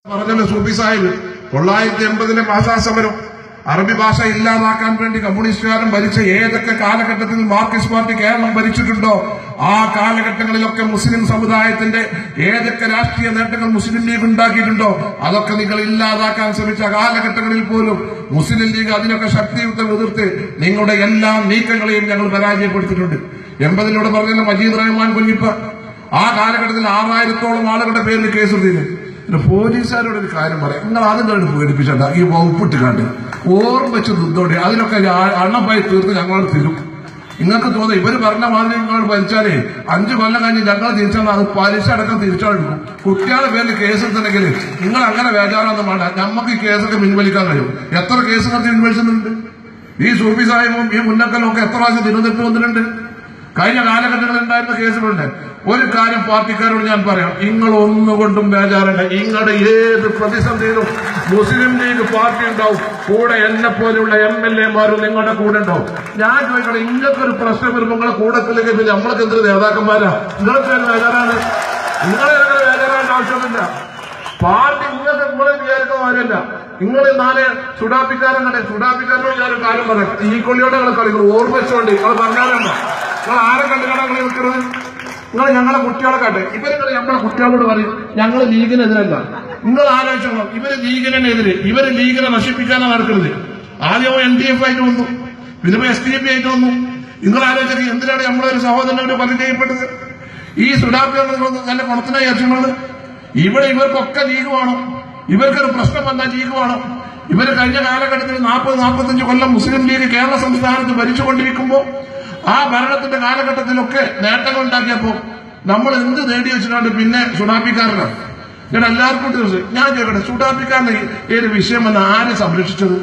പറഞ്ഞല്ലോ സൂഫി സാഹിബ് 980 ഭാഷാസമരം അറബി ഭാഷ ഇല്ലാതാക്കാൻ വേണ്ടി കമ്മ്യൂണിസ്റ്റുകാരൻ ഭരിച്ച ഏതൊക്കെ കാലഘട്ടത്തിൽ മാർക്സിസ്റ്റ് പാർട്ടി കേരളം ഭരിച്ചിട്ടുണ്ടോ ആ കാലഘട്ടങ്ങളിലൊക്കെ മുസ്ലിം സമുദായത്തിന്റെ ഏതൊക്കെ രാഷ്ട്രീയ നേട്ടങ്ങൾ മുസ്ലിം ലീഗ് ഉണ്ടാക്കിയിട്ടുണ്ടോ അതൊക്കെ നിങ്ങൾ ഇല്ലാതാക്കാൻ ശ്രമിച്ച കാലഘട്ടങ്ങളിൽ പോലും മുസ്ലിം ലീഗ് അതിനൊക്കെ ശക്തിയുക്തം എതിർത്ത് നിങ്ങളുടെ എല്ലാ നീക്കങ്ങളെയും ഞങ്ങൾ പരാജയപ്പെടുത്തിയിട്ടുണ്ട്. 80 പറഞ്ഞല്ലോ മജീദ് റഹ്മാൻ കുഞ്ഞിപ്പ ആ കാലഘട്ടത്തിൽ 6000-ഓളം ആളുകളുടെ പേരിൽ കേസെടുത്തിരുന്നു. പോലീസുകാരോട് ഒരു കാര്യം പറയാം, നിങ്ങൾ അതിനോട് പേടിപ്പിച്ചണ്ട, ഈ വകുപ്പിട്ട് കണ്ട് ഓർമ്മ വെച്ച് നിന്നോടെ അതിനൊക്കെ അണ്ണപ്പായി തീർത്ത് ഞങ്ങളോട് തരും. നിങ്ങൾക്ക് തോന്നുന്നു ഇവര് പറഞ്ഞ മാതിരി നിങ്ങൾ ഭരിച്ചാലേ 5 കൊല്ലം കഴിഞ്ഞ് ഞങ്ങൾ തിരിച്ചാൽ അത് പലിശ അടക്കം തിരിച്ചെടുക്കും. കുട്ടികളുടെ പേരിൽ കേസെടുത്തിട്ടുണ്ടെങ്കിൽ നിങ്ങൾ അങ്ങനെ വേജാറൊന്നും വേണ്ട, നമുക്ക് ഈ കേസൊക്കെ പിൻവലിക്കാൻ കഴിയും. എത്ര കേസുകൾ പിൻവലിച്ചിട്ടുണ്ട് ഈ സൂഫി സാഹിബും ഈ മുന്നക്കലും ഒക്കെ എത്ര പ്രാവശ്യം തിരുവനന്തപുരത്ത് വന്നിട്ടുണ്ട്. കഴിഞ്ഞ കാലഘട്ടങ്ങളിൽ ഉണ്ടായിരുന്ന കേസുകളുണ്ട്. ഒരു കാര്യം പാർട്ടിക്കാരോട് ഞാൻ പറയാം, നിങ്ങൾ ഒന്നുകൊണ്ടും ബേജാറുണ്ട്. നിങ്ങളുടെ ഏത് പ്രതിസന്ധിയിലും മുസ്ലിം ലീഗ് പാർട്ടി ഉണ്ടാവും, കൂടെ എന്നെ പോലെയുള്ള MLA-മാരും നിങ്ങളുടെ കൂടെ ഉണ്ടാവും. ഞാൻ ചോദിക്കണം, നിങ്ങൾക്കൊരു പ്രശ്നം വരുമ്പോൾ നിങ്ങളെ കൂടത്തിലേക്ക് പിന്നെ നമ്മൾക്ക് എന്തൊരു നേതാക്കന്മാരാ? നിങ്ങൾക്ക് ബേജാറാണ്, നിങ്ങളെ ബേജാറാണ്ട് ആവശ്യമൊന്നുമില്ല. പാർട്ടി നിങ്ങൾക്ക് നിങ്ങളെ വിചാരിക്കുന്നവരല്ല. നിങ്ങൾ നാളെ സുഡാപ്പിക്കാരനോട് ഞാനൊരു കാര്യം പറയാം, ഈ കൊള്ളിയോടെ നിങ്ങൾ കളിക്കുന്നത് ഓർമ്മ വെച്ചോണ്ട് നിങ്ങൾ പറഞ്ഞാലുണ്ടോ? നിങ്ങൾ ആരെ കണ്ടുകടാ നിങ്ങൾ നിൽക്കുന്നത്? നിങ്ങൾ ഞങ്ങളെ കുട്ടികളെ കാട്ടെ. ഇവര് നമ്മളെ കുട്ടികളോട് പറയും ഞങ്ങൾ ലീഗിനെതിരല്ല. നിങ്ങൾ ആലോചിച്ചോളൂ, ഇവര് ലീഗിനെതിരെ, ഇവര് ലീഗിനെ നശിപ്പിക്കാനാണ് നടക്കുന്നത്. ആദ്യം NDF ആയിട്ട് വന്നു, പിന്നെ SDP ആയിട്ട് വന്നു. നിങ്ങൾ ആലോചിച്ചത് എന്തിനാണ് നമ്മളൊരു സഹോദരനോട് പലരും ചെയ്യപ്പെട്ടത്? ഈ സുഡാപ്പികൾ നല്ല കുണത്തിനായി അച്ഛനോട് ഇവിടെ ഇവർക്കൊക്കെ ലീഗ് വേണം. ഇവർക്കൊരു പ്രശ്നം വന്നാൽ ലീഗ് വേണം. ഇവര് കഴിഞ്ഞ കാലഘട്ടത്തിൽ 40-45 കൊല്ലം മുസ്ലിം ലീഗ് കേരള സംസ്ഥാനത്ത് ഭരിച്ചുകൊണ്ടിരിക്കുമ്പോൾ ആ ഭരണത്തിന്റെ കാലഘട്ടത്തിലൊക്കെ നേട്ടങ്ങൾ ഉണ്ടാക്കിയപ്പോ നമ്മൾ എന്ത് നേടി വെച്ചിട്ടുണ്ട്? പിന്നെ സുഡാപ്പിക്കാരനാണ്. ഞാൻ എല്ലാവർക്കും ഞാൻ ചോദിക്കട്ടെ, സുഡാപ്പിക്കാരന് ഏത് വിഷയം വന്നാൽ ആരെ സംരക്ഷിച്ചത്?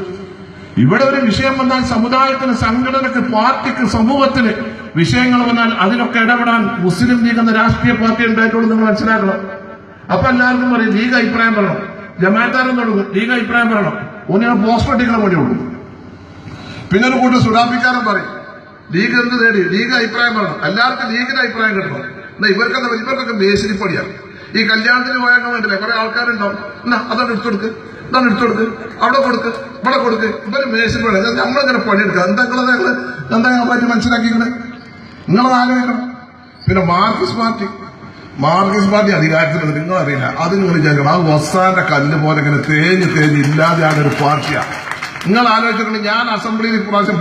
ഇവിടെ ഒരു വിഷയം വന്നാൽ സമുദായത്തിന്, സംഘടനക്ക്, പാർട്ടിക്ക്, സമൂഹത്തിന് വിഷയങ്ങൾ വന്നാൽ അതിനൊക്കെ ഇടപെടാൻ മുസ്ലിം ലീഗ് എന്ന രാഷ്ട്രീയ പാർട്ടി ഉണ്ടായിട്ടുള്ളൂ. നിങ്ങൾ മനസ്സിലാക്കണം. അപ്പൊ എല്ലാവർക്കും പറയും ലീഗ് അഭിപ്രായം പറയണം, ജമാഅത്താരൻ തുടങ്ങും ലീഗ് അഭിപ്രായം പറയണം, ഒന്നിനെ പോസ്റ്റർ അടിക്കണം വേണ്ടിയുള്ളൂ. പിന്നെ ഒരു കൂട്ടം സുഡാപ്പിക്കാരൻ പറയും ലീഗ് എന്ത് നേടി, ലീഗ് അഭിപ്രായം പറയണം, എല്ലാവർക്കും ലീഗിന്റെ അഭിപ്രായം കിട്ടണം. എന്നാ ഇവർക്കൊക്കെ മേശരിപ്പടിയാണ്. ഈ കല്യാണത്തിന് പോയാൽ വേണ്ടില്ല കുറെ ആൾക്കാരുണ്ടാവും, എന്നാ അതാണ് എടുത്തൊടുക്ക്, ഇതാണ് എടുത്തൊടുക്ക്, അവിടെ കൊടുക്ക്, ഇവിടെ കൊടുക്ക്, ഇവര് മേശരിപ്പടി. നമ്മളിങ്ങനെ പണിയെടുക്കുക. എന്താ പറ്റി മനസ്സിലാക്കിക്കുന്നത് നിങ്ങളത് ആലോചിക്കണം. പിന്നെ മാർക്സിസ്റ്റ് പാർട്ടി അധികാരത്തിൽ നിങ്ങൾ അറിയില്ല, അത് നിങ്ങൾ വിചാരിക്കണം ആ വസ്സാന്റെ കല്ല് പോലെ ഇങ്ങനെ തേഞ്ഞ് ഇല്ലാതെയാണ് ഒരു പാർട്ടിയാണ്. നിങ്ങൾ ആലോചിച്ചിട്ടുണ്ട്. ഞാൻ അസംബ്ലിയിൽ പ്രാവശ്യം